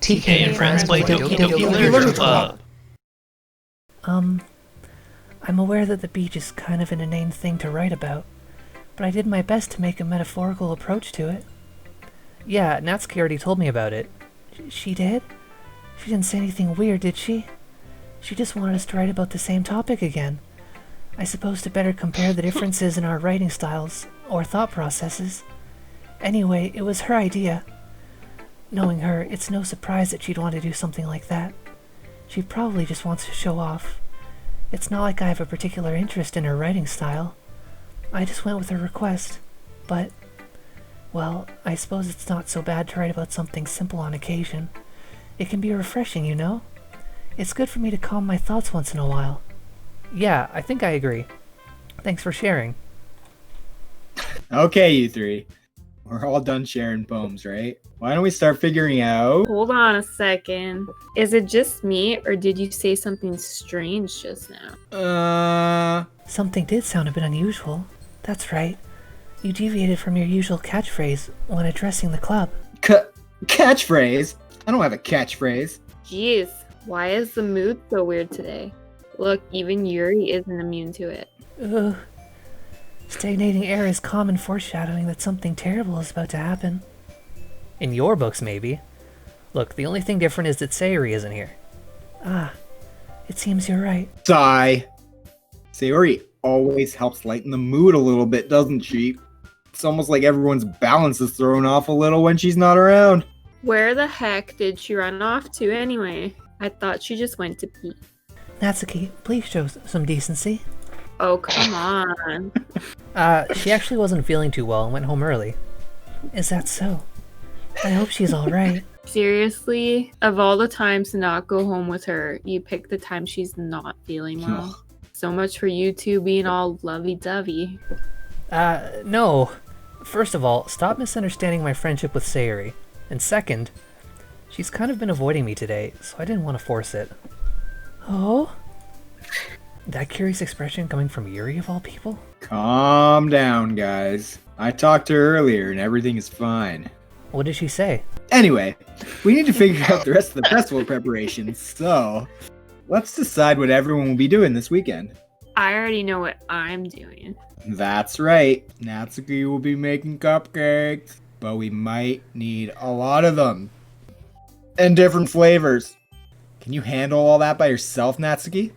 TK and friends play Doki Doki Literature Club. I'm aware that the beach is kind of an inane thing to write about, but I did my best to make a metaphorical approach to it. Yeah, Natsuki already told me about it. She did? She didn't say anything weird, did she? She just wanted us to write about the same topic again. I suppose to better compare the differences in our writing styles, or thought processes. Anyway, it was her idea. Knowing her, it's no surprise that she'd want to do something like that. She probably just wants to show off. It's not like I have a particular interest in her writing style. I just went with her request. But, well, I suppose it's not so bad to write about something simple on occasion. It can be refreshing, you know? It's good for me to calm my thoughts once in a while. Yeah, I think I agree. Thanks for sharing. Okay, you three. We're all done sharing poems, right? Why don't we start figuring out... Hold on a second. Is it just me, or did you say something strange just now? Something did sound a bit unusual. That's right. You deviated from your usual catchphrase when addressing the club. Catchphrase? I don't have a catchphrase. Jeez, why is the mood so weird today? Look, even Yuri isn't immune to it. Ugh. Stagnating air is common foreshadowing that something terrible is about to happen. In your books, maybe. Look, the only thing different is that Sayori isn't here. Ah, it seems you're right. Sigh. Sayori always helps lighten the mood a little bit, doesn't she? It's almost like everyone's balance is thrown off a little when she's not around. Where the heck did she run off to anyway? I thought she just went to pee. Natsuki, please show some decency. Oh, come on. She actually wasn't feeling too well and went home early. Is that so? I hope she's alright. Seriously? Of all the times to not go home with her, you picked the time she's not feeling well. So much for you two being all lovey-dovey. No. First of all, stop misunderstanding my friendship with Sayori. And second, she's kind of been avoiding me today, so I didn't want to force it. Oh? That curious expression coming from Yuri of all people? Calm down, guys. I talked to her earlier and everything is fine. What did she say? Anyway, we need to figure out the rest of the festival preparations, so let's decide what everyone will be doing this weekend. I already know what I'm doing. That's right. Natsuki will be making cupcakes, but we might need a lot of them. And different flavors. Can you handle all that by yourself, Natsuki?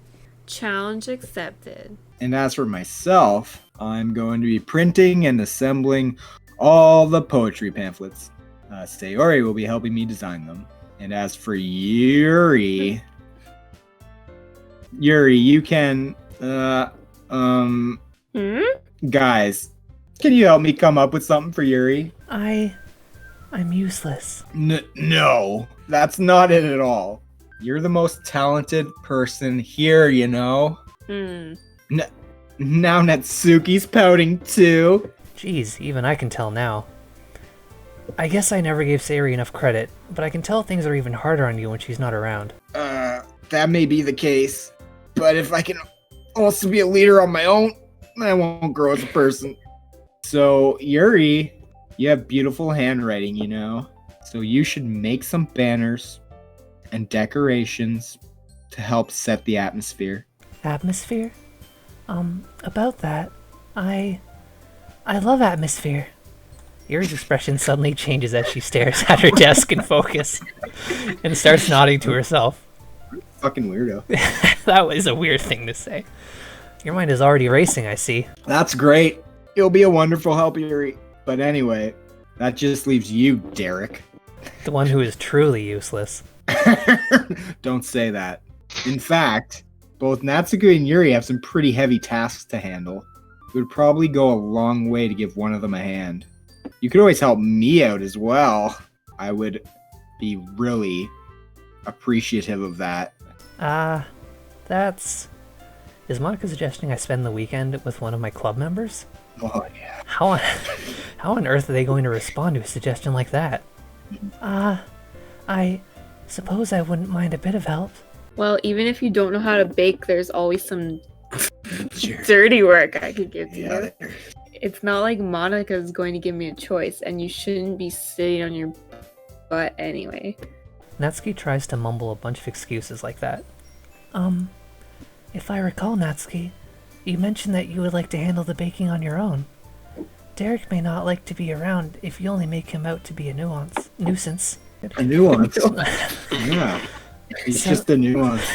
Challenge accepted. And as for myself, I'm going to be printing and assembling all the poetry pamphlets. Sayori will be helping me design them. And as for Yuri, you can, guys, can you help me come up with something for Yuri? I'm useless. No, that's not it at all. You're the most talented person here, you know? Now Natsuki's pouting too. Jeez, even I can tell now. I guess I never gave Sayori enough credit, but I can tell things are even harder on you when she's not around. That may be the case. But if I can also be a leader on my own, I won't grow as a person. So, Yuri, you have beautiful handwriting, you know? So you should make some banners and decorations to help set the atmosphere. Atmosphere? About that, I love atmosphere. Yuri's expression suddenly changes as she stares at her desk in focus and starts nodding to herself. Fucking weirdo. That was a weird thing to say. Your mind is already racing, I see. That's great. You'll be a wonderful help, Yuri. But anyway, that just leaves you, Derek. The one who is truly useless. Don't say that. In fact, both Natsuki and Yuri have some pretty heavy tasks to handle. It would probably go a long way to give one of them a hand. You could always help me out as well. I would be really appreciative of that. Is Monica suggesting I spend the weekend with one of my club members? Oh, yeah. How on earth are they going to respond to a suggestion like that? I suppose I wouldn't mind a bit of help. Well, even if you don't know how to bake, there's always some dirty work I could give you. It's not like Monica's going to give me a choice, and you shouldn't be sitting on your butt anyway. Natsuki tries to mumble a bunch of excuses like that. If I recall, Natsuki, you mentioned that you would like to handle the baking on your own. Derek may not like to be around if you only make him out to be a nuisance. A nuance. Yeah. He's just a nuance.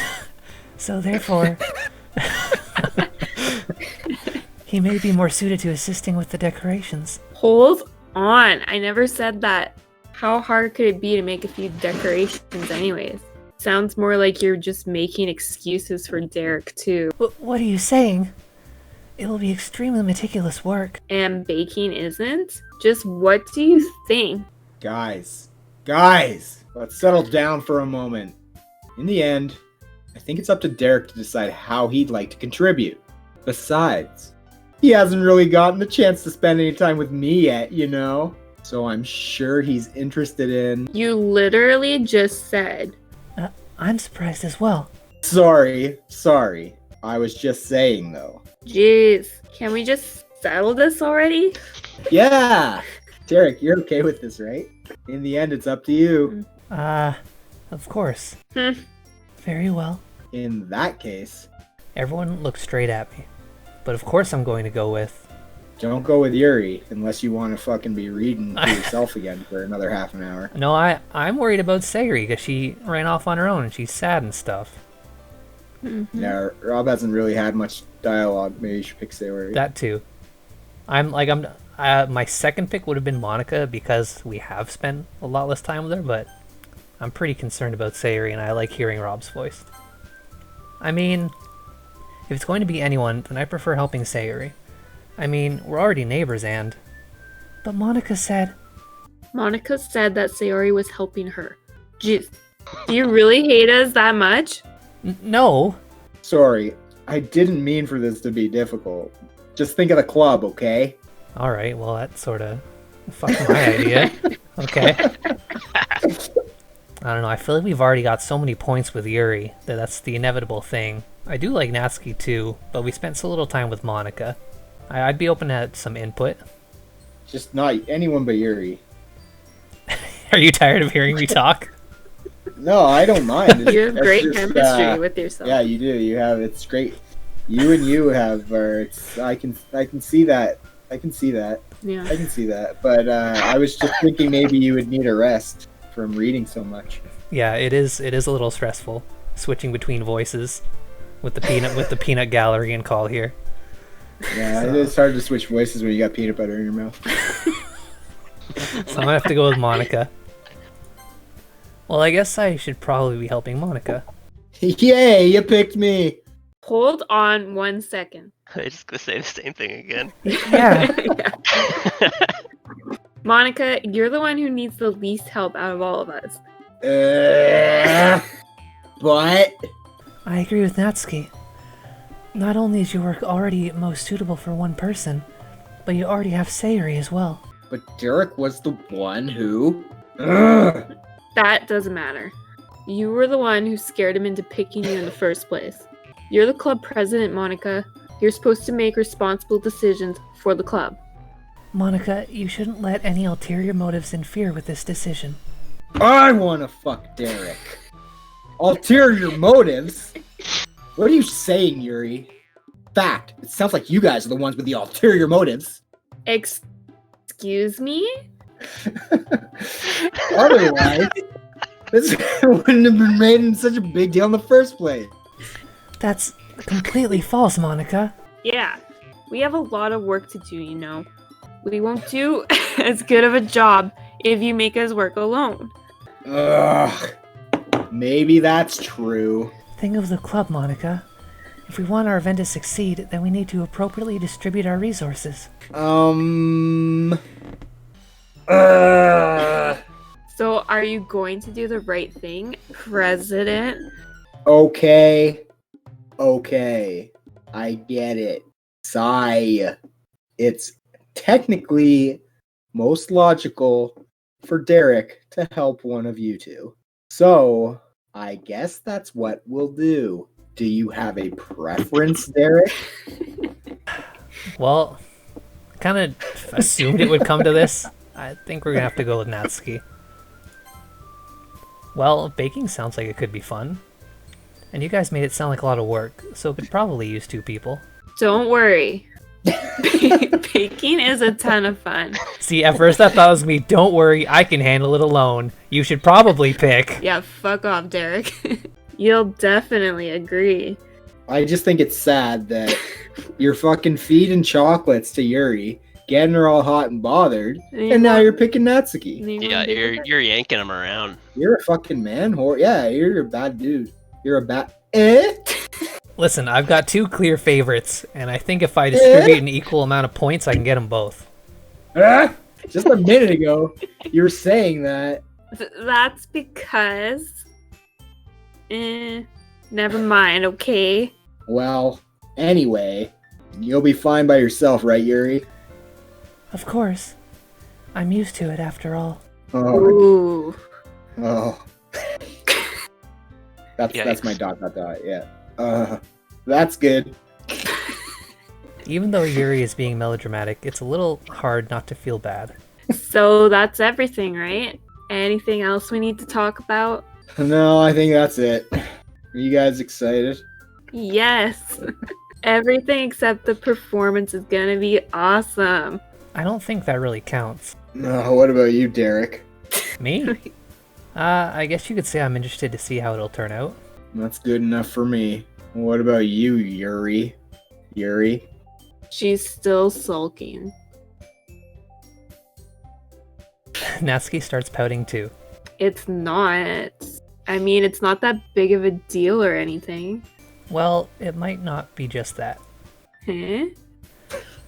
So therefore, he may be more suited to assisting with the decorations. Hold on. I never said that. How hard could it be to make a few decorations anyways? Sounds more like you're just making excuses for Derek too. What are you saying? It will be extremely meticulous work. And baking isn't? Just what do you think? Guys, let's settle down for a moment. In the end, I think it's up to Derek to decide how he'd like to contribute. Besides, he hasn't really gotten the chance to spend any time with me yet, you know? So I'm sure he's interested in... You literally just said. I'm surprised as well. Sorry. I was just saying, though. Jeez, can we just settle this already? Yeah! Derek, you're okay with this, right? In the end, it's up to you. Of course. Very well. In that case... Everyone looks straight at me. But of course I'm going to go with... Don't go with Yuri, unless you want to fucking be reading to yourself again for another half an hour. No, I'm worried about Sayori, because she ran off on her own and she's sad and stuff. Yeah, Rob hasn't really had much dialogue. Maybe you should pick Sayori. That too. My second pick would have been Monica, because we have spent a lot less time with her, but I'm pretty concerned about Sayori, and I like hearing Rob's voice. I mean, if it's going to be anyone, then I prefer helping Sayori. I mean, we're already neighbors and... But Monica said that Sayori was helping her. Jeez, do you really hate us that much? No. Sorry, I didn't mean for this to be difficult. Just think of the club, okay? Alright, well that sorta fucked my idea. Okay. I don't know, I feel like we've already got so many points with Yuri that that's the inevitable thing. I do like Natsuki too, but we spent so little time with Monica. I'd be open to some input. Just not anyone but Yuri. Are you tired of hearing me talk? No, I don't mind. You have great chemistry with yourself. Yeah, you do. It's great. You and you have, I can see that. I can see that. Yeah. I can see that. But I was just thinking maybe you would need a rest from reading so much. Yeah, it is a little stressful switching between voices with the peanut gallery and call here. Yeah, so. It is hard to switch voices when you got peanut butter in your mouth. So I'm gonna have to go with Monica. Well, I guess I should probably be helping Monica. Yay, you picked me! Hold on 1 second. I'm just gonna say the same thing again. Yeah. Monica, you're the one who needs the least help out of all of us. But... I agree with Natsuki. Not only is your work already most suitable for one person, but you already have Sayori as well. But Derek was the one who... That doesn't matter. You were the one who scared him into picking you in the first place. You're the club president, Monica. You're supposed to make responsible decisions for the club. Monica, you shouldn't let any ulterior motives interfere with this decision. I wanna fuck Derek. Ulterior motives? What are you saying, Yuri? Fact, it sounds like you guys are the ones with the ulterior motives. Excuse me? Otherwise, this wouldn't have been made in such a big deal in the first place. That's completely false, Monica. Yeah, we have a lot of work to do, you know. We won't do as good of a job if you make us work alone. Ugh. Maybe that's true. Think of the club, Monica. If we want our event to succeed, then we need to appropriately distribute our resources. So are you going to do the right thing, President? Okay. I get it. Sigh. It's technically most logical for Derek to help one of you two. So, I guess that's what we'll do. Do you have a preference, Derek? Well, I kind of assumed it would come to this. I think we're gonna have to go with Natsuki. Well, baking sounds like it could be fun. And you guys made it sound like a lot of work, so it could probably use 2 people. Don't worry. Baking is a ton of fun. See, at first I thought it was me, don't worry, I can handle it alone. You should probably pick. Yeah, fuck off, Derek. You'll definitely agree. I just think it's sad that you're fucking feeding chocolates to Yuri, getting her all hot and bothered, and now you're picking Natsuki. Yeah, you're yanking him around. You're a fucking man whore. Yeah, you're a bad dude. You're a bad. Listen, I've got 2 clear favorites, and I think if I distribute an equal amount of points, I can get them both. Just a minute ago, you were saying that. That's because... never mind, okay? Well, anyway, you'll be fine by yourself, right, Yuri? Of course. I'm used to it after all. Oh, Ooh. oh. That's my ... Yeah. That's good. Even though Yuri is being melodramatic, it's a little hard not to feel bad. So that's everything, right? Anything else we need to talk about? No, I think that's it. Are you guys excited? Yes. Everything except the performance is gonna be awesome. I don't think that really counts. No, what about you, Derek? Me? I guess you could say I'm interested to see how it'll turn out. That's good enough for me. What about you, Yuri? Yuri? She's still sulking. Natsuki starts pouting too. It's not. I mean, it's not that big of a deal or anything. Well, it might not be just that. Huh?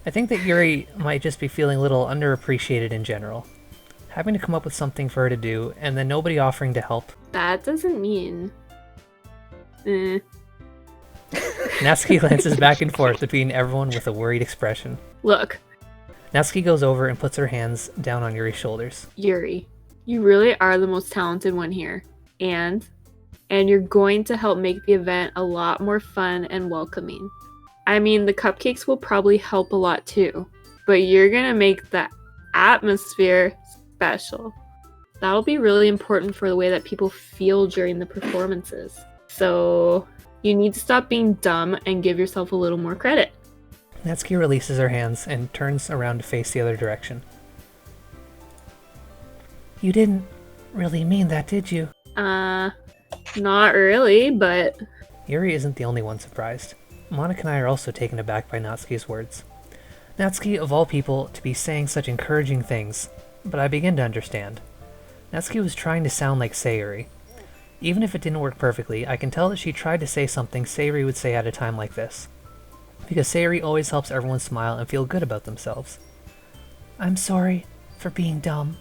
I think that Yuri might just be feeling a little underappreciated in general. Having to come up with something for her to do, and then nobody offering to help. That doesn't mean... Natsuki glances back and forth between everyone with a worried expression. Look, Natsuki goes over and puts her hands down on Yuri's shoulders. Yuri, you really are the most talented one here. And you're going to help make the event a lot more fun and welcoming. I mean, the cupcakes will probably help a lot too, but you're gonna make the atmosphere special. That'll be really important for the way that people feel during the performances. So you need to stop being dumb and give yourself a little more credit. Natsuki releases her hands and turns around to face the other direction. You didn't really mean that, did you? Not really, but... Yuri isn't the only one surprised. Monica and I are also taken aback by Natsuki's words. Natsuki, of all people, to be saying such encouraging things, but I begin to understand. Natsuki was trying to sound like Sayori. Even if it didn't work perfectly, I can tell that she tried to say something Sayori would say at a time like this. Because Sayori always helps everyone smile and feel good about themselves. I'm sorry for being dumb.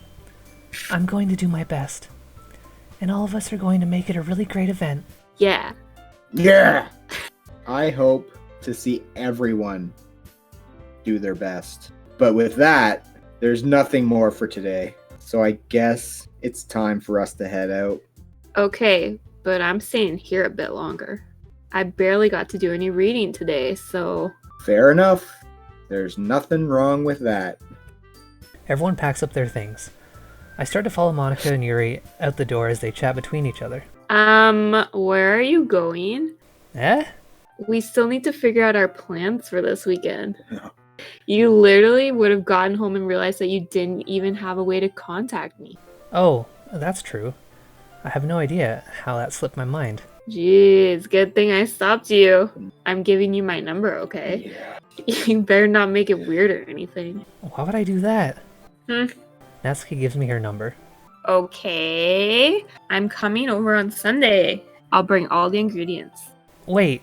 I'm going to do my best. And all of us are going to make it a really great event. Yeah. Yeah! I hope to see everyone do their best. But with that, there's nothing more for today. So I guess it's time for us to head out. Okay, but I'm staying here a bit longer. I barely got to do any reading today, so... Fair enough. There's nothing wrong with that. Everyone packs up their things. I start to follow Monica and Yuri out the door as they chat between each other. Where are you going? Eh? We still need to figure out our plans for this weekend. You literally would have gotten home and realized that you didn't even have a way to contact me. Oh, that's true. I have no idea how that slipped my mind. Jeez, good thing I stopped you. I'm giving you my number, okay? Yeah. You better not make it weird or anything. Why would I do that? Natsuki gives me her number. Okay. I'm coming over on Sunday. I'll bring all the ingredients. Wait,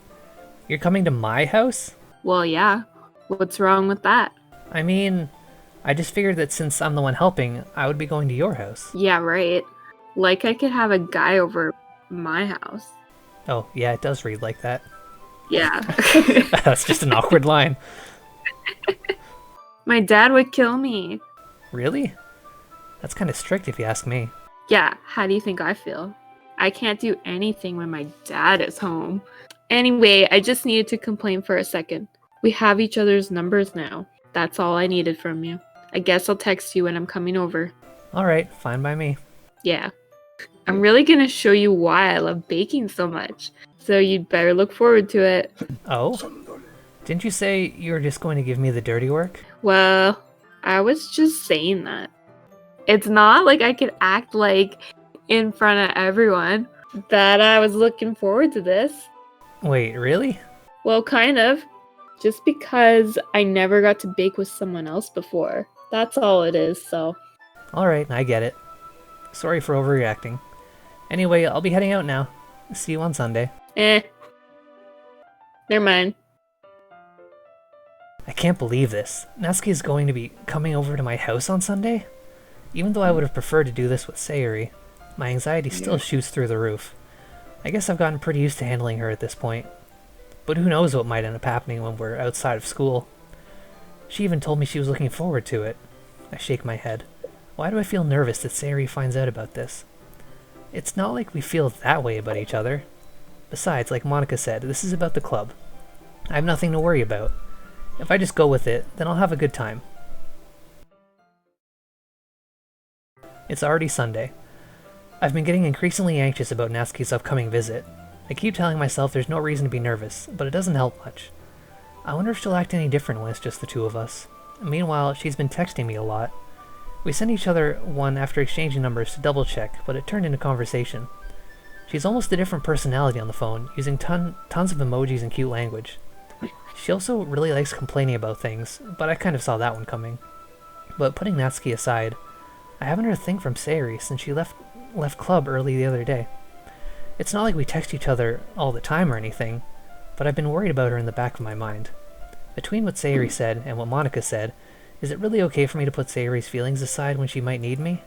you're coming to my house? Well, yeah. What's wrong with that? I mean, I just figured that since I'm the one helping, I would be going to your house. Yeah, right. Like I could have a guy over my house. Oh, yeah, it does read like that. Yeah. That's just an awkward line. My dad would kill me. Really? That's kind of strict if you ask me. Yeah, how do you think I feel? I can't do anything when my dad is home. Anyway, I just needed to complain for a second. We have each other's numbers now. That's all I needed from you. I guess I'll text you when I'm coming over. Alright, fine by me. Yeah. I'm really gonna show you why I love baking so much. So you'd better look forward to it. Oh? Didn't you say you were just going to give me the dirty work? Well, I was just saying that. It's not like I could act like in front of everyone that I was looking forward to this. Wait, really? Well, kind of. Just because I never got to bake with someone else before. That's all it is, so. Alright, I get it. Sorry for overreacting. Anyway, I'll be heading out now. See you on Sunday. Never mind. I can't believe this. Natsuki is going to be coming over to my house on Sunday? Even though I would have preferred to do this with Sayori, my anxiety still shoots through the roof. I guess I've gotten pretty used to handling her at this point. But who knows what might end up happening when we're outside of school. She even told me she was looking forward to it. I shake my head. Why do I feel nervous that Sayori finds out about this? It's not like we feel that way about each other. Besides, like Monica said, this is about the club. I have nothing to worry about. If I just go with it, then I'll have a good time. It's already Sunday. I've been getting increasingly anxious about Natsuki's upcoming visit. I keep telling myself there's no reason to be nervous, but it doesn't help much. I wonder if she'll act any different when it's just the two of us. Meanwhile, she's been texting me a lot. We sent each other one after exchanging numbers to double check, but it turned into conversation. She's almost a different personality on the phone, using tons of emojis and cute language. She also really likes complaining about things, but I kind of saw that one coming. But putting Natsuki aside, I haven't heard a thing from Sayori since she left club early the other day. It's not like we text each other all the time or anything, but I've been worried about her in the back of my mind. Between what Sayori said and what Monica said, is it really okay for me to put Sayori's feelings aside when she might need me?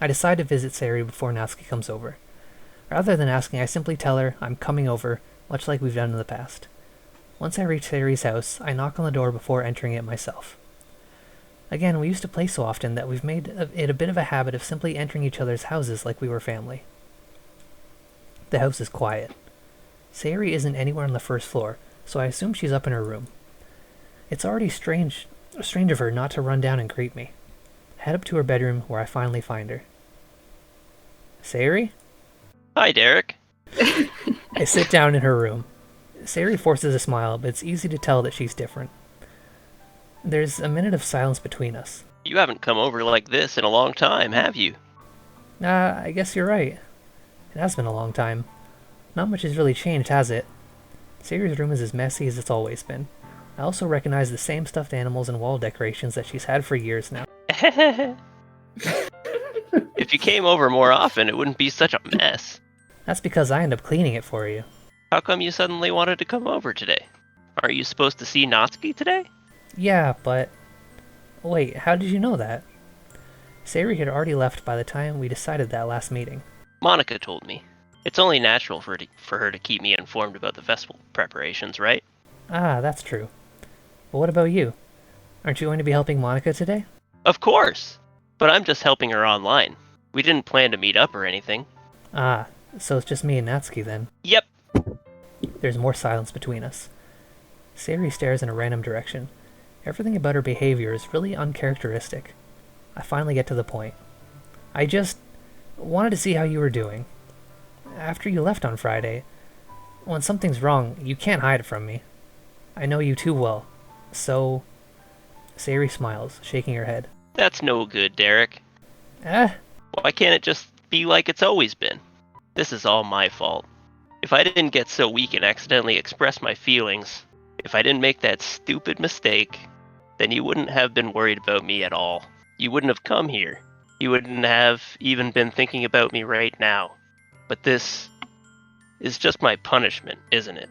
I decide to visit Sayori before Natsuki comes over. Rather than asking, I simply tell her I'm coming over, much like we've done in the past. Once I reach Sayori's house, I knock on the door before entering it myself. Again, we used to play so often that we've made it a bit of a habit of simply entering each other's houses like we were family. The house is quiet. Sayori isn't anywhere on the first floor, so I assume she's up in her room. It's already strange of her not to run down and greet me. Head up to her bedroom where I finally find her. Sayori? Hi, Derek. I sit down in her room. Sayori forces a smile, but it's easy to tell that she's different. There's a minute of silence between us. You haven't come over like this in a long time, have you? I guess you're right. It has been a long time. Not much has really changed, has it? Sayori's room is as messy as it's always been. I also recognize the same stuffed animals and wall decorations that she's had for years now. If you came over more often, it wouldn't be such a mess. That's because I end up cleaning it for you. How come you suddenly wanted to come over today? Aren't you supposed to see Natsuki today? Yeah, but... Wait, how did you know that? Sayori had already left by the time we decided that last meeting. Monica told me. It's only natural for her to keep me informed about the festival preparations, right? Ah, that's true. But what about you? Aren't you going to be helping Monica today? Of course! But I'm just helping her online. We didn't plan to meet up or anything. Ah, so it's just me and Natsuki then. Yep. There's more silence between us. Sayori stares in a random direction. Everything about her behavior is really uncharacteristic. I finally get to the point. I just wanted to see how you were doing. After you left on Friday, when something's wrong, you can't hide it from me. I know you too well. So... Sayori smiles, shaking her head. That's no good, Derek. Eh? Why can't it just be like it's always been? This is all my fault. If I didn't get so weak and accidentally express my feelings, if I didn't make that stupid mistake, then you wouldn't have been worried about me at all. You wouldn't have come here. You wouldn't have even been thinking about me right now. But this is just my punishment, isn't it?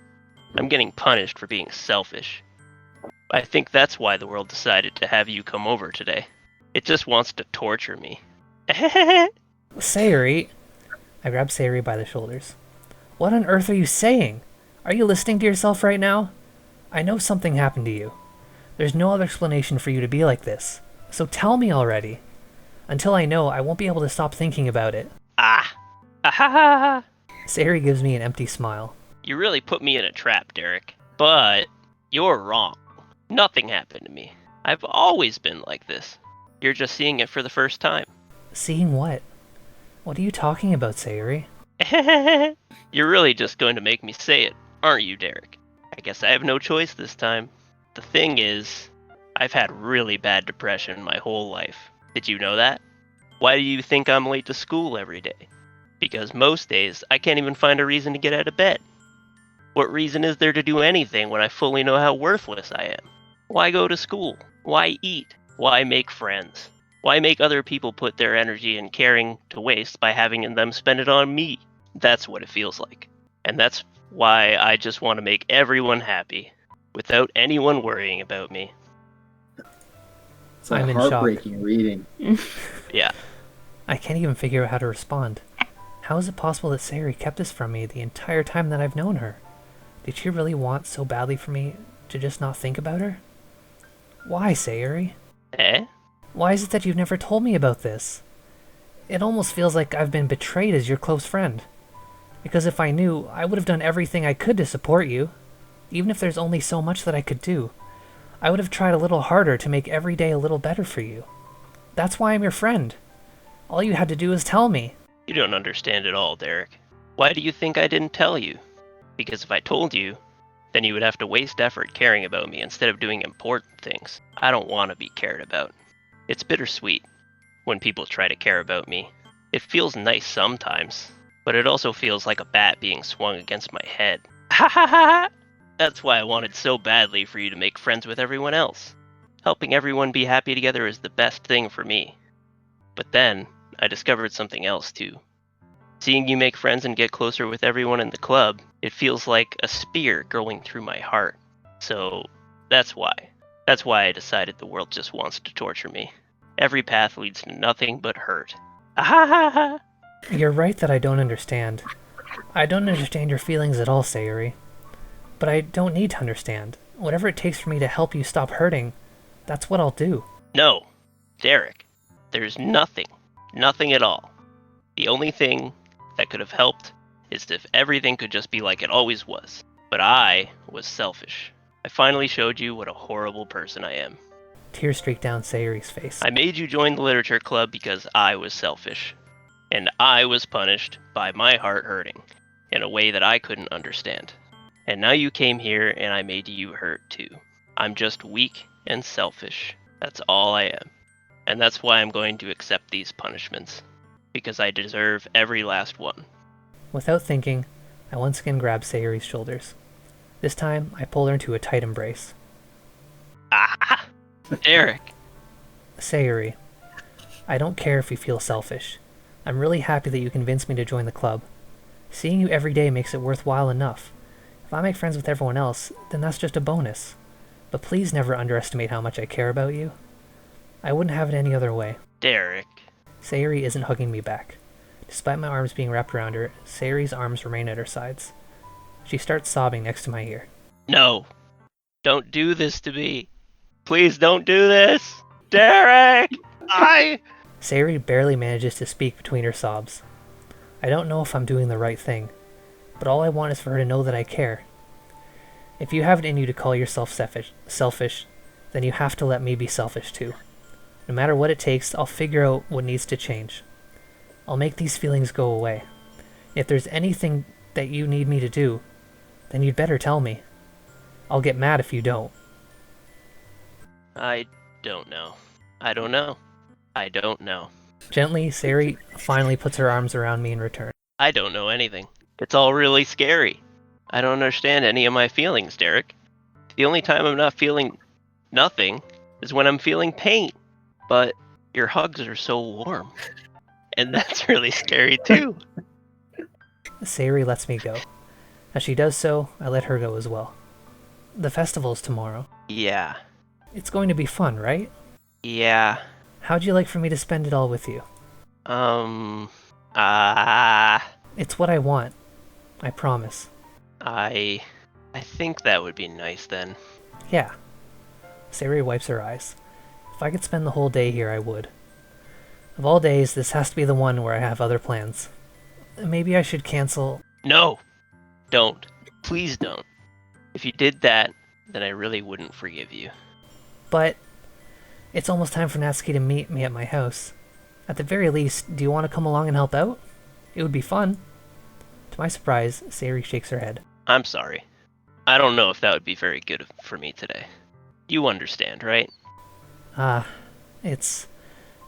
I'm getting punished for being selfish. I think that's why the world decided to have you come over today. It just wants to torture me. Sayori! I grab Sayori by the shoulders. What on earth are you saying? Are you listening to yourself right now? I know something happened to you. There's no other explanation for you to be like this. So tell me already. Until I know, I won't be able to stop thinking about it. Ah! Ahaha! Sayori gives me an empty smile. You really put me in a trap, Derek. But you're wrong. Nothing happened to me. I've always been like this. You're just seeing it for the first time. Seeing what? What are you talking about, Sayori? You're really just going to make me say it, aren't you, Derek? I guess I have no choice this time. The thing is, I've had really bad depression my whole life. Did you know that? Why do you think I'm late to school every day? Because most days, I can't even find a reason to get out of bed. What reason is there to do anything when I fully know how worthless I am? Why go to school? Why eat? Why make friends? Why make other people put their energy and caring to waste by having them spend it on me? That's what it feels like. And that's why I just want to make everyone happy, without anyone worrying about me. It's I'm a in shock. heartbreaking reading. Yeah. I can't even figure out how to respond. How is it possible that Sayori kept this from me the entire time that I've known her? Did she really want so badly for me to just not think about her? Why, Sayori? Eh? Why is it that you've never told me about this? It almost feels like I've been betrayed as your close friend. Because if I knew, I would have done everything I could to support you. Even if there's only so much that I could do. I would have tried a little harder to make every day a little better for you. That's why I'm your friend. All you had to do is tell me. You don't understand at all, Derek. Why do you think I didn't tell you? Because if I told you, then you would have to waste effort caring about me instead of doing important things. I don't want to be cared about. It's bittersweet when people try to care about me. It feels nice sometimes, but it also feels like a bat being swung against my head. Ha ha ha! That's why I wanted so badly for you to make friends with everyone else. Helping everyone be happy together is the best thing for me. But then, I discovered something else too. Seeing you make friends and get closer with everyone in the club, it feels like a spear going through my heart. So, that's why. That's why I decided the world just wants to torture me. Every path leads to nothing but hurt. Ah ha ha ha! You're right that I don't understand. I don't understand your feelings at all, Sayori. But I don't need to understand. Whatever it takes for me to help you stop hurting, that's what I'll do. No, Derek. There's nothing. Nothing at all. The only thing that could have helped is if everything could just be like it always was. But I was selfish. I finally showed you what a horrible person I am. Tears streaked down Sayori's face. I made you join the literature club because I was selfish. And I was punished by my heart hurting in a way that I couldn't understand. And now you came here and I made you hurt too. I'm just weak and selfish. That's all I am. And that's why I'm going to accept these punishments. Because I deserve every last one. Without thinking, I once again grabbed Sayori's shoulders. This time, I pulled her into a tight embrace. Ah! Derek! Sayori, I don't care if you feel selfish. I'm really happy that you convinced me to join the club. Seeing you every day makes it worthwhile enough. If I make friends with everyone else, then that's just a bonus. But please never underestimate how much I care about you. I wouldn't have it any other way. Derek. Sayori isn't hugging me back. Despite my arms being wrapped around her, Sayori's arms remain at her sides. She starts sobbing next to my ear. No. Don't do this to me. Please don't do this. Derek! Sayori barely manages to speak between her sobs. I don't know if I'm doing the right thing, but all I want is for her to know that I care. If you have it in you to call yourself selfish, then you have to let me be selfish too. No matter what it takes, I'll figure out what needs to change. I'll make these feelings go away. If there's anything that you need me to do, then you'd better tell me. I'll get mad if you don't. I don't know. I don't know. I don't know. Gently, Sayori finally puts her arms around me in return. I don't know anything. It's all really scary. I don't understand any of my feelings, Derek. The only time I'm not feeling nothing is when I'm feeling pain. But your hugs are so warm. And that's really scary too. Sayori lets me go. As she does so, I let her go as well. The festival's tomorrow. Yeah. It's going to be fun, right? Yeah. How'd you like for me to spend it all with you? It's what I want. I promise. I think that would be nice then. Yeah. Sayori wipes her eyes. If I could spend the whole day here, I would. Of all days, this has to be the one where I have other plans. Maybe I should cancel... No! Don't. Please don't. If you did that, then I really wouldn't forgive you. But... it's almost time for Natsuki to meet me at my house. At the very least, do you want to come along and help out? It would be fun. To my surprise, Sayori shakes her head. I'm sorry. I don't know if that would be very good for me today. You understand, right? It's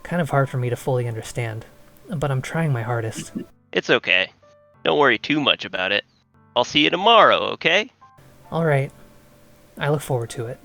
kind of hard for me to fully understand, but I'm trying my hardest. It's okay. Don't worry too much about it. I'll see you tomorrow, okay? Alright, I look forward to it.